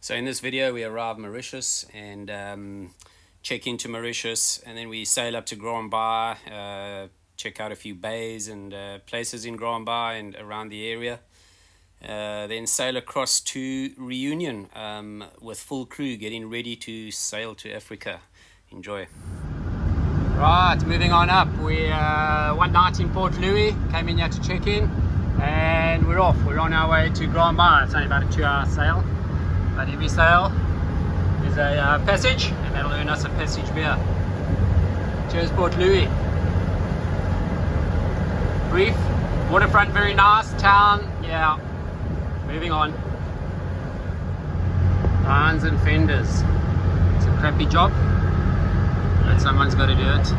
So in this video we arrive Mauritius and check into Mauritius, and then we sail up to Baie, check out a few bays and places in Baie and around the area. Then sail across to Reunion with full crew getting ready to sail to Africa. Enjoy. Right, moving on up. We one night in Port Louis, came in here to check in, and we're off. We're on our way to Baie. It's only about a 2-hour sail, but every sail is a passage, and that'll earn us a passage beer. Cheers, Port Louis. Brief, waterfront, very nice, town, yeah. Moving on. Lines and fenders. It's a crappy job, but someone's got to do it.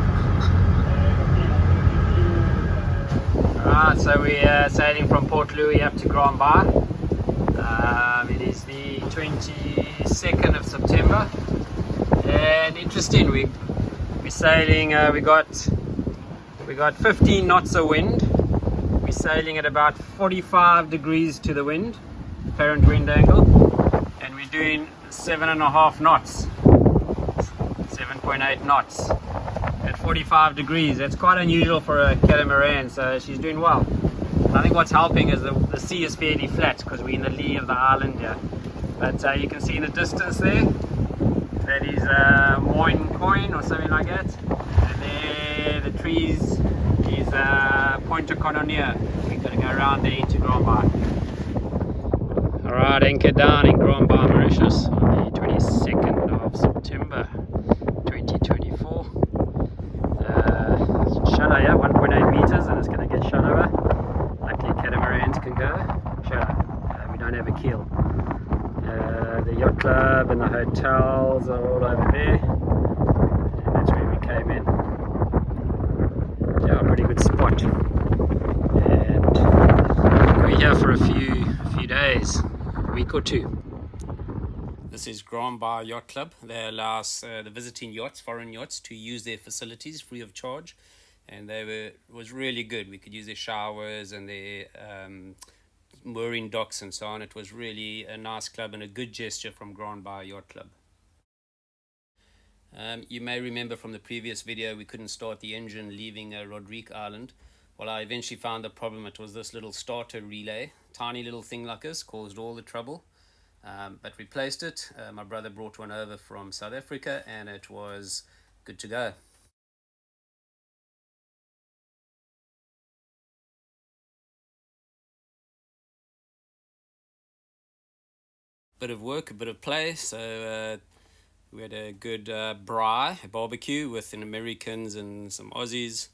Alright, so we're sailing from Port Louis up to Baie. It is the 22nd of September, and interesting, we're sailing, we got 15 knots of wind. We're sailing at about 45 degrees to the wind, apparent wind angle, and we're doing 7.5 knots, 7.8 knots at 45 degrees. That's quite unusual for a catamaran, so she's doing well. I think what's helping is the sea is fairly flat because we're in the lee of the island here. But you can see in the distance there, that is Moine Coin or something like that. And there, the trees is Point Cononia. We're going to go around there into Baie. Alright, anchor down in Baie, Mauritius on the 22nd of September 2024. Shallow, yeah, 1.8 meters, and it's going to get shallower. Luckily catamarans can go shallow. We don't have a keel. The yacht club and the hotels are all over there, and that's where we came in. Yeah, a pretty good spot, and we're here for a few days, a week or two. This is Baie Yacht Club. They allow the visiting yachts, foreign yachts, to use their facilities free of charge, and was really good. We could use their showers and their mooring docks and so on. It was really a nice club and a good gesture from Baie Yacht Club. You may remember from the previous video we couldn't start the engine leaving Rodrigue Island. Well, I eventually found the problem. It was this little starter relay, tiny little thing like this, caused all the trouble, but replaced it. My brother brought one over from South Africa and it was good to go. Bit of work, a bit of play, so we had a good braai, a barbecue with an Americans and some Aussies,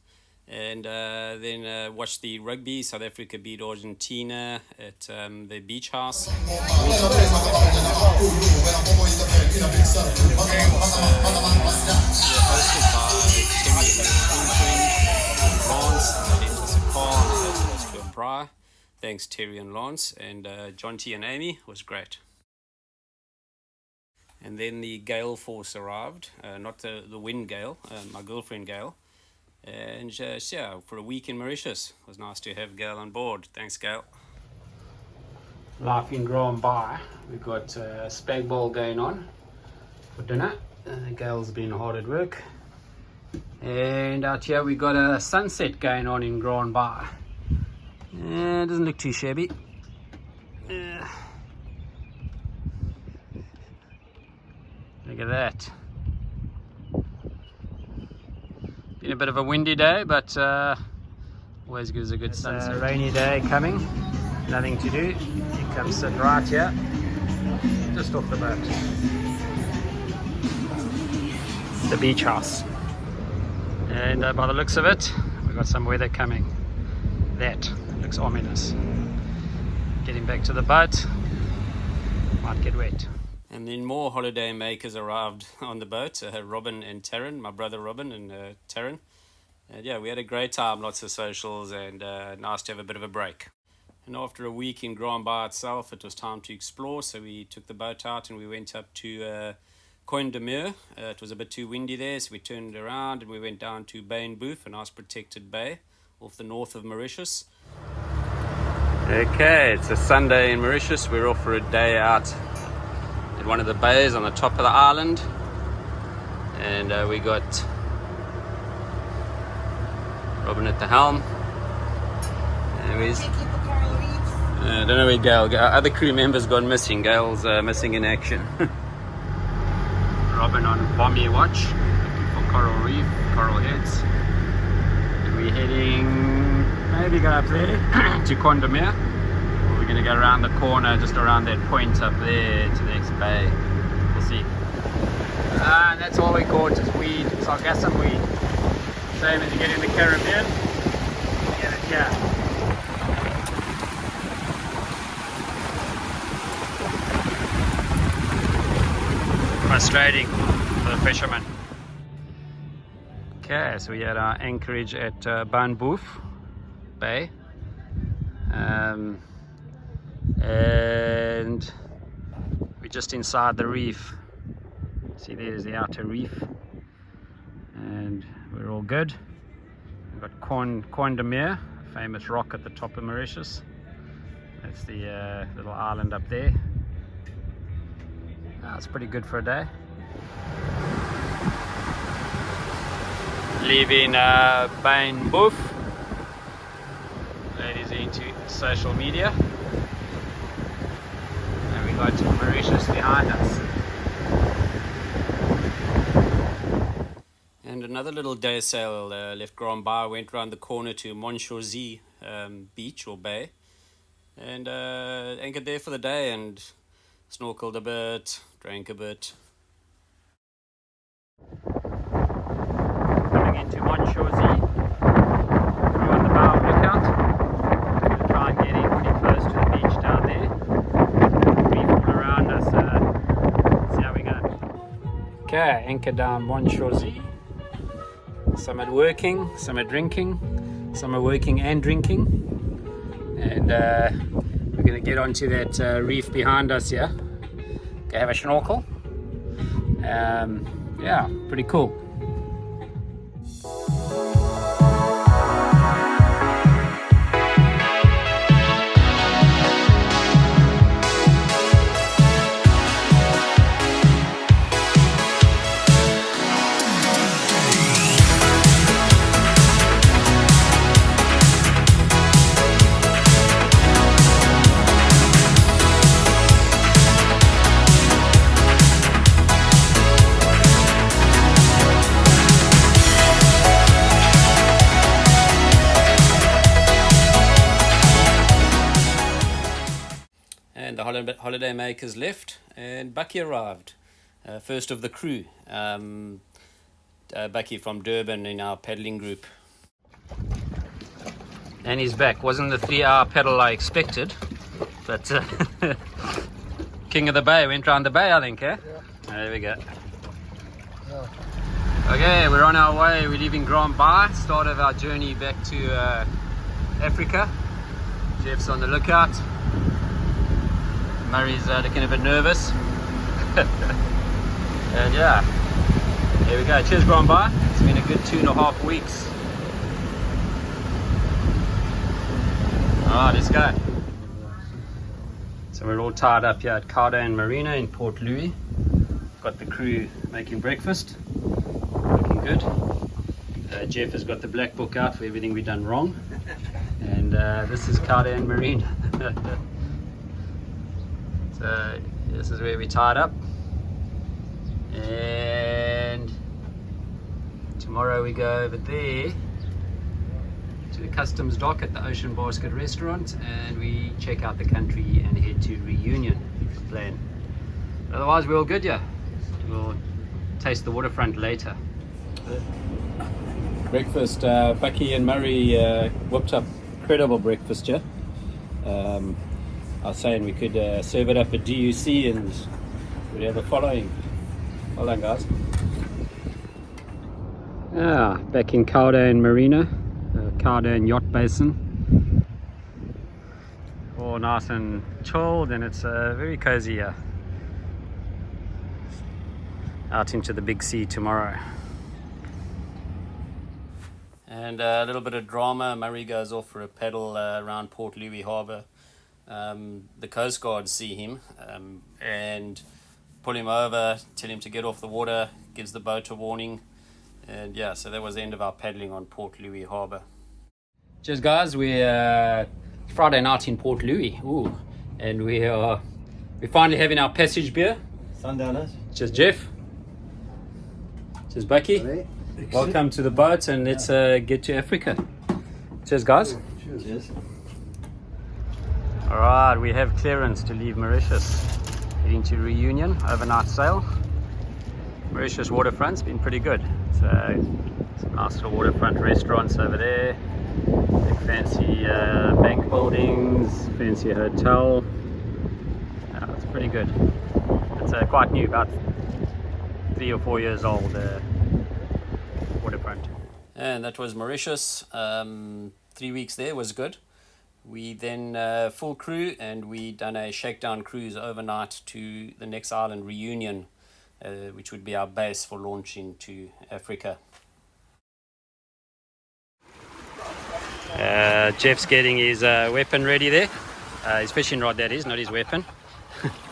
and then watched the rugby. South Africa beat Argentina at the beach house. Thanks Terry and Lance, and John T and Amy. Was great. And then the gale force arrived, not the wind gale, my girlfriend Gail. And yeah, for a week in Mauritius. It was nice to have Gail on board. Thanks, Gail. Life in Baie. We've got spag bowl going on for dinner. Gail's been hard at work. And out here we got a sunset going on in Baie. It doesn't look too shabby. Look at that. Been a bit of a windy day, but always gives a good sunset. A rainy day coming, nothing to do. You come sit right here, just off the boat. The beach house. And by the looks of it, we've got some weather coming. That looks ominous. Getting back to the boat, might get wet. And then more holiday makers arrived on the boat, Robin and Taryn, my brother Robin and Taryn. And yeah, we had a great time, lots of socials, and nice to have a bit of a break. And after a week in Baie itself, it was time to explore, so we took the boat out and we went up to Coin de Mer. It was a bit too windy there, so we turned around and we went down to Baie and Boeuf, a nice protected bay off the north of Mauritius. Okay, it's a Sunday in Mauritius. We're off for a day out at one of the bays on the top of the island, and we got Robin at the helm. Anyways, I don't know where Gail. Our other crew members gone missing. Gail's missing in action. Robin on Baie watch, looking for coral reef, coral heads. And we're heading, maybe go up there to Condamere. We're going to go around the corner, just around that point up there to the next bay. We'll see. And that's all we caught is weed, sargassum weed. Same as you get in the Caribbean, you get it here. Frustrating for the fishermen. Okay, so we had our anchorage at Baie Bay. And we're just inside the reef. See, there's the outer reef, and we're all good. We've got Condamere, a famous rock at the top of Mauritius. That's the little island up there. It's pretty good for a day. Leaving Baie. Ladies are into social media. And we got Mauritius behind us. And another little day sail left Baie, went around the corner to Montchauzy beach or bay, and anchored there for the day and snorkeled a bit, drank a bit. Coming into Montchauzy, we're on the bow lookout. We'll try and get in pretty close to the beach down there. Reef all around us, see how we go. Okay, anchor down Montchauzy. Some are working, some are drinking, some are working and drinking. And we're going to get onto that reef behind us here. Go have a snorkel. Yeah, pretty cool. And the holiday makers left, and Baie arrived, first of the crew. Baie from Durban in our paddling group. And he's back. Wasn't the 3-hour paddle I expected, but King of the Bay went round the bay, I think, eh? Yeah. There we go. Yeah. Okay, we're on our way. We're leaving Baie, start of our journey back to Africa. Jeff's on the lookout. Murray's looking a bit nervous. And yeah, here we go. Cheers, Baie. It's been a good 2.5 weeks. Alright, let's go. So we're all tied up here at Baie Marina in Port Louis. Got the crew making breakfast. Looking good. Jeff has got the black book out for everything we've done wrong. And this is Baie Marina. So this is where we tied up, and tomorrow we go over there to the customs dock at the Ocean Basket restaurant, and we check out the country and head to Reunion. That's the plan. Otherwise we're all good, yeah. We'll taste the waterfront later. Breakfast, Baie and Murray whipped up incredible breakfast, yeah. I was saying we could serve it up at DUC and we'd have a following. Well done, guys. Yeah, back in Baie Marina, Baie Yacht Basin. All nice and chilled, and it's very cozy here. Out into the big sea tomorrow. And a little bit of drama. Murray goes off for a paddle around Port Louis Harbour. The Coast Guard see him, and pull him over, tell him to get off the water, gives the boat a warning. And yeah, so that was the end of our paddling on Port Louis Harbour. Cheers guys, we're Friday night in Port Louis. Ooh. And we're finally having our passage beer. Sundowners. Cheers Jeff. Cheers Baie. Welcome to the boat, and let's get to Africa. Cheers guys. Cheers. Alright, we have clearance to leave Mauritius. Heading to Reunion, overnight sail. Mauritius waterfront's been pretty good. So some nice little waterfront restaurants over there. Big fancy bank buildings, fancy hotel. It's pretty good. It's quite new, about 3 or 4 years old waterfront. And that was Mauritius. 3 weeks there was good. We then full crew, and we done a shakedown cruise overnight to the next island, Reunion, which would be our base for launching to Africa. Jeff's getting his weapon ready there. His fishing rod, that is, not his weapon.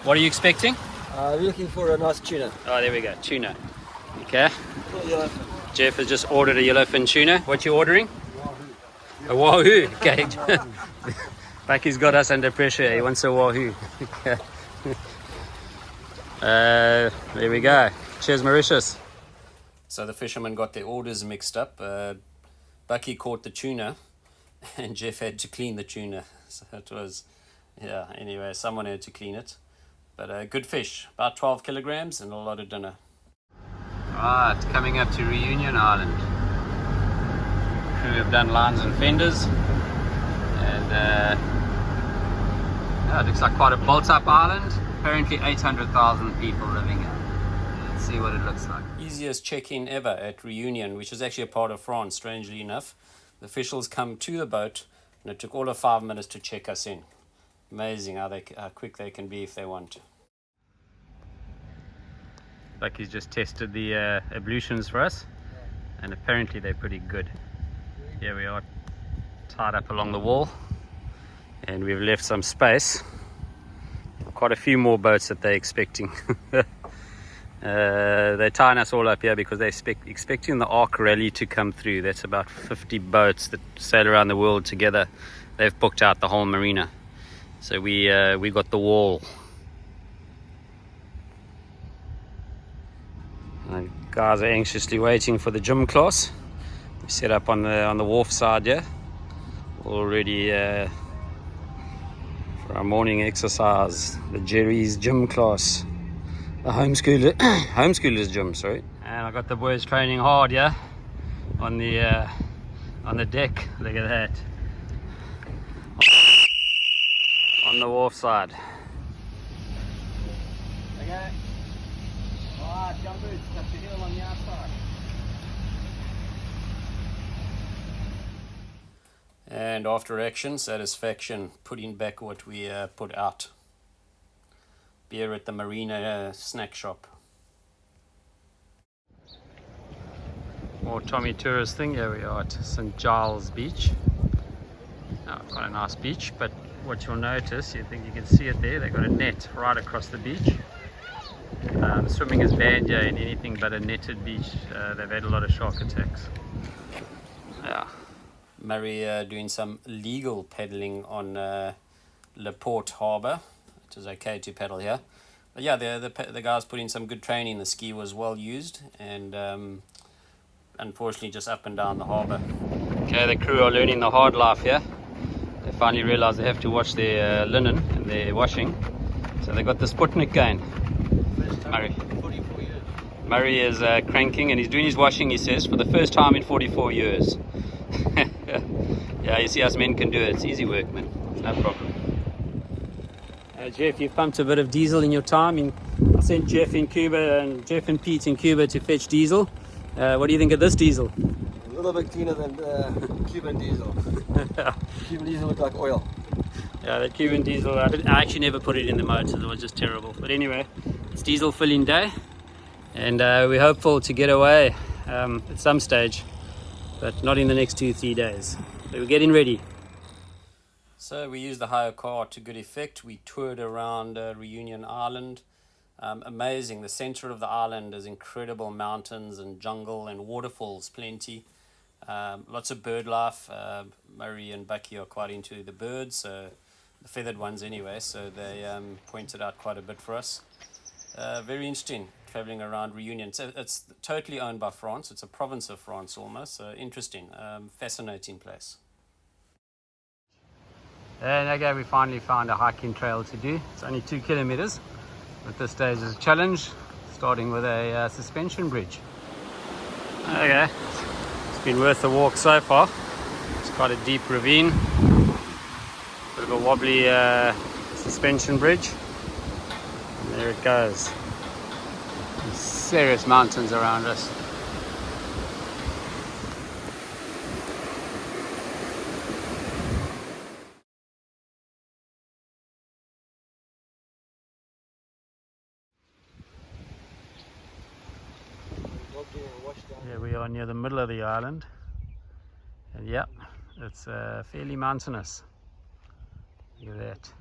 What are you expecting? We're looking for a nice tuna. Oh, there we go, tuna. Okay. Jeff has just ordered a yellowfin tuna. What you ordering? A wahoo. Okay. Bakie's got us under pressure. He wants a wahoo. There we go. Cheers, Mauritius. So the fishermen got their orders mixed up. Baie caught the tuna, and Jeff had to clean the tuna. So it was, yeah, anyway, someone had to clean it. But good fish, about 12 kilograms and a lot of dinner. Right, coming up to Reunion Island. Crew have done lines and fenders. And it looks like quite a built-up island. Apparently 800,000 people living here. Let's see what it looks like. Easiest check-in ever at Reunion, which is actually a part of France, strangely enough. The officials come to the boat, and it took all of 5 minutes to check us in. Amazing how quick they can be if they want to. Bakie's just tested the ablutions for us, and apparently they're pretty good. Here we are, tied up along the wall, and we've left some space. Quite a few more boats that they're expecting. They're tying us all up here because they're expecting the Ark Rally to come through. That's about 50 boats that sail around the world together. They've booked out the whole marina. So we got the wall. Guys are anxiously waiting for the gym class. We set up on the wharf side here, already for our morning exercise. The Jerry's gym class, the homeschoolers gym. Sorry. And I got the boys training hard, yeah, on the deck. Look at that. On the wharf side. Okay. Alright, jump boots, touch the heel on the outside. And after action, satisfaction, putting back what we put out. Beer at the Marina snack shop. More Tommy tourist thing. Here we are at St. Giles Beach. Oh, quite a nice beach, but what you'll notice, you think you can see it there, they've got a net right across the beach. Swimming is banned here in anything but a netted beach. They've had a lot of shark attacks. Yeah. Murray doing some legal paddling on Le Port Harbour. It was okay to paddle here. But yeah, the guys put in some good training. The ski was well used, and unfortunately just up and down the harbour. Okay, the crew are learning the hard life here. They finally realised they have to wash their linen and their washing. So they got the Sputnik going. Murray. 44 years. Murray is cranking, and he's doing his washing, he says, for the first time in 44 years. Yeah, you see us men can do it. It's easy work, man. It's no problem. Jeff, you've pumped a bit of diesel in your time. I sent Jeff in Cuba and Jeff and Pete in Cuba to fetch diesel. What do you think of this diesel? A little bit cleaner than Cuban diesel. Cuban diesel looked like oil. Yeah, the Cuban diesel, I actually never put it in the motor, it was just terrible. But anyway, it's diesel filling day, and we're hopeful to get away at some stage, but not in the next 2-3 days. So we're getting ready. So we used the hire car to good effect. We toured around Reunion Island. Amazing. The center of the island is incredible mountains and jungle and waterfalls plenty. Lots of bird life. Murray and Baie are quite into the birds, so the feathered ones anyway, so they pointed out quite a bit for us. Very interesting traveling around Reunion. So it's totally owned by France. It's a province of France almost. So interesting, fascinating place. And okay, we finally found a hiking trail to do. It's only 2 kilometers. At this stage is a challenge, starting with a suspension bridge. Okay, it's been worth the walk so far. It's quite a deep ravine, bit of a wobbly suspension bridge, and there it goes. There's serious mountains around us. Here we are near the middle of the island, and yeah, it's fairly mountainous. Look at that.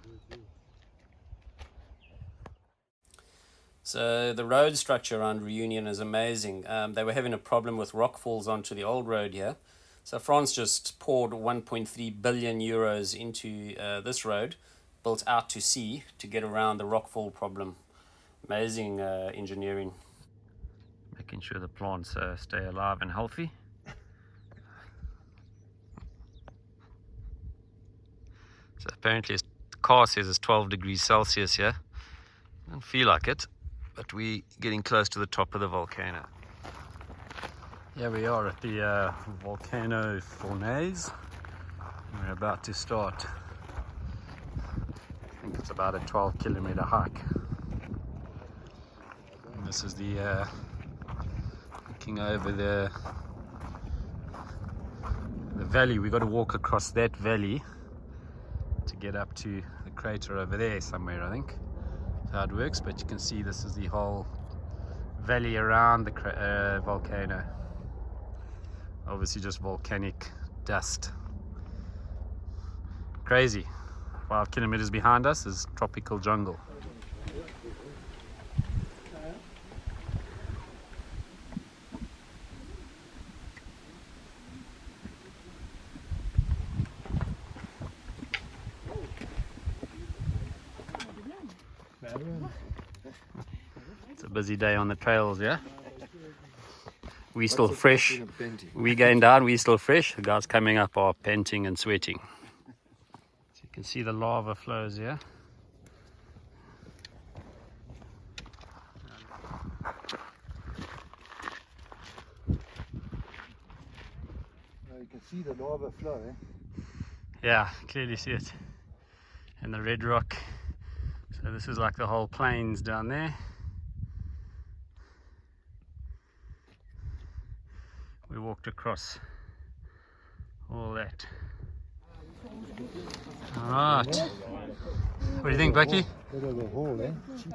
So the road structure around Reunion is amazing. They were having a problem with rock falls onto the old road here. So France just poured 1.3 billion euros into this road, built out to sea to get around the rock fall problem. Amazing engineering. Making sure the plants stay alive and healthy. So apparently the car says it's 12 degrees Celsius here. Doesn't feel like it, but we're getting close to the top of the volcano. Here we are at the volcano Fournaise. We're about to start. I think it's about a 12-kilometer hike. And this is the looking over the valley. We've got to walk across that valley to get up to the crater over there somewhere, I think. That's how it works, but you can see this is the whole valley around the volcano. Obviously just volcanic dust. Crazy. 5 kilometers behind us is tropical jungle. It's a busy day on the trails, yeah? We still fresh. We going down, we still fresh. The guys coming up are panting and sweating. So you can see the lava flows here. You can see the lava flow, eh? Yeah, clearly see it. And the red rock. So this is like the whole plains down there. We walked across all that. Alright. What do you think, Baie? Bit of a haul, eh?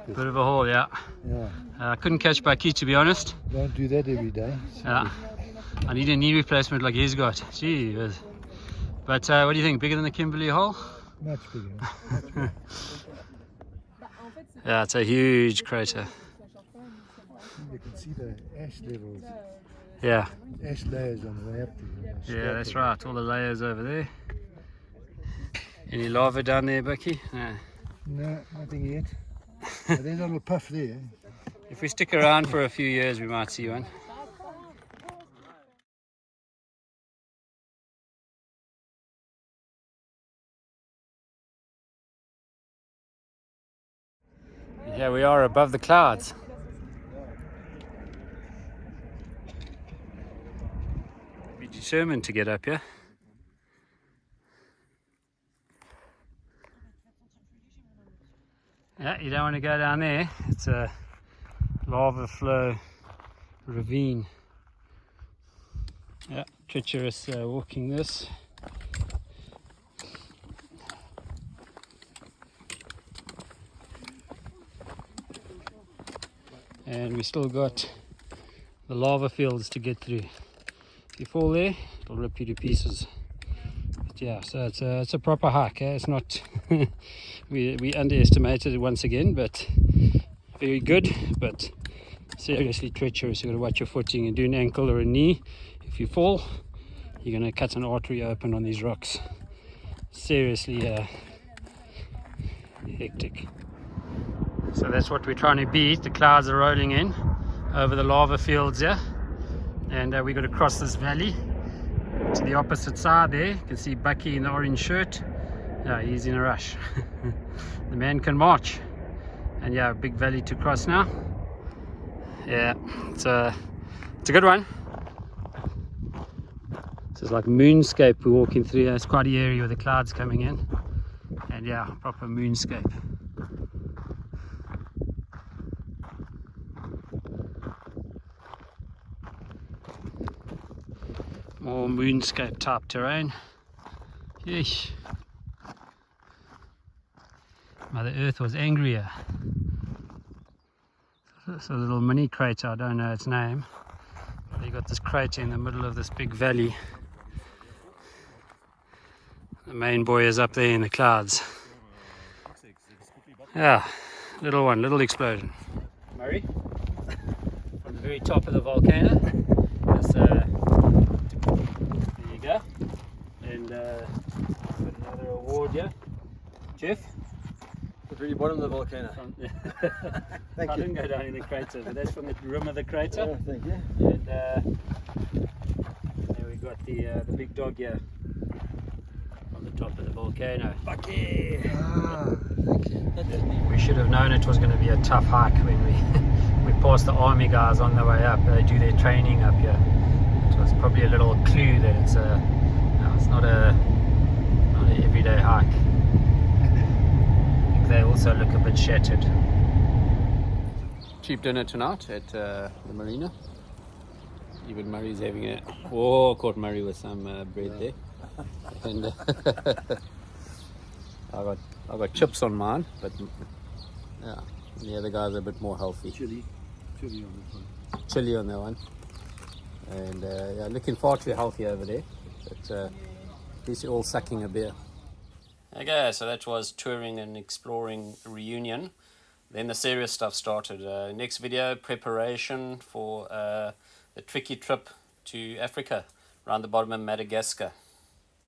Bit of a haul, yeah. Yeah. I couldn't catch Baie, to be honest. Don't do that every day. Yeah. I need a knee replacement like he's got. Gee whiz. But what do you think? Bigger than the Kimberley hole? Much bigger. Much bigger. Yeah, it's a huge crater. You can see the ash levels. Yeah. Ash layers on the way up to Yeah, that's right. All the layers over there. Any lava down there, Baie? No, nothing yet. But there's a little puff there. If we stick around for a few years, we might see one. Here we are above the clouds. Be determined to get up here. Yeah, you don't want to go down there. It's a lava flow ravine. Yeah, treacherous walking this. And we still got the lava fields to get through. If you fall there, it'll rip you to pieces. But yeah, so it's a proper hike. Eh? It's not we underestimated it once again, but very good, but seriously treacherous. You've got to watch your footing and do an ankle or a knee. If you fall, you're going to cut an artery open on these rocks. Seriously hectic. So that's what we're trying to beat. The clouds are rolling in over the lava fields here, and we've got to cross this valley to the opposite side there. You can see Baie in the orange shirt. Yeah, he's in a rush. The man can march. And yeah, big valley to cross now. Yeah, it's a good one. This is like moonscape we're walking through. It's quite an area with the clouds coming in. And yeah, proper moonscape. More moonscape type terrain. Yeesh. Mother Earth was angrier. It's a little mini crater, I don't know its name. But you got this crater in the middle of this big valley. The main buoy is up there in the clouds. Yeah, little one, little explosion. Murray, from the very top of the volcano. This, there you go. And got another award here. Jeff? The very bottom of the volcano. Thank I you. didn't go down in the crater, but that's from the rim of the crater. Yeah, thank you. And there we got the big dog here on the top of the volcano. Baie! Ah, thank you. We should have known it was going to be a tough hike when we passed the army guys on the way up. They do their training up here. It was probably a little clue that it's not an everyday hike. They also look a bit shattered. Cheap dinner tonight at the marina. Even Murray's having a... Oh, caught Murray with some bread there. And I got chips on mine, but yeah, the other guys are a bit more healthy. Chili on this one. Chili on that one. And yeah, looking far too healthy over there. But at least you're all sucking a beer. Okay, so that was touring and exploring Reunion. Then the serious stuff started. Next video, preparation for the tricky trip to Africa, around the bottom of Madagascar.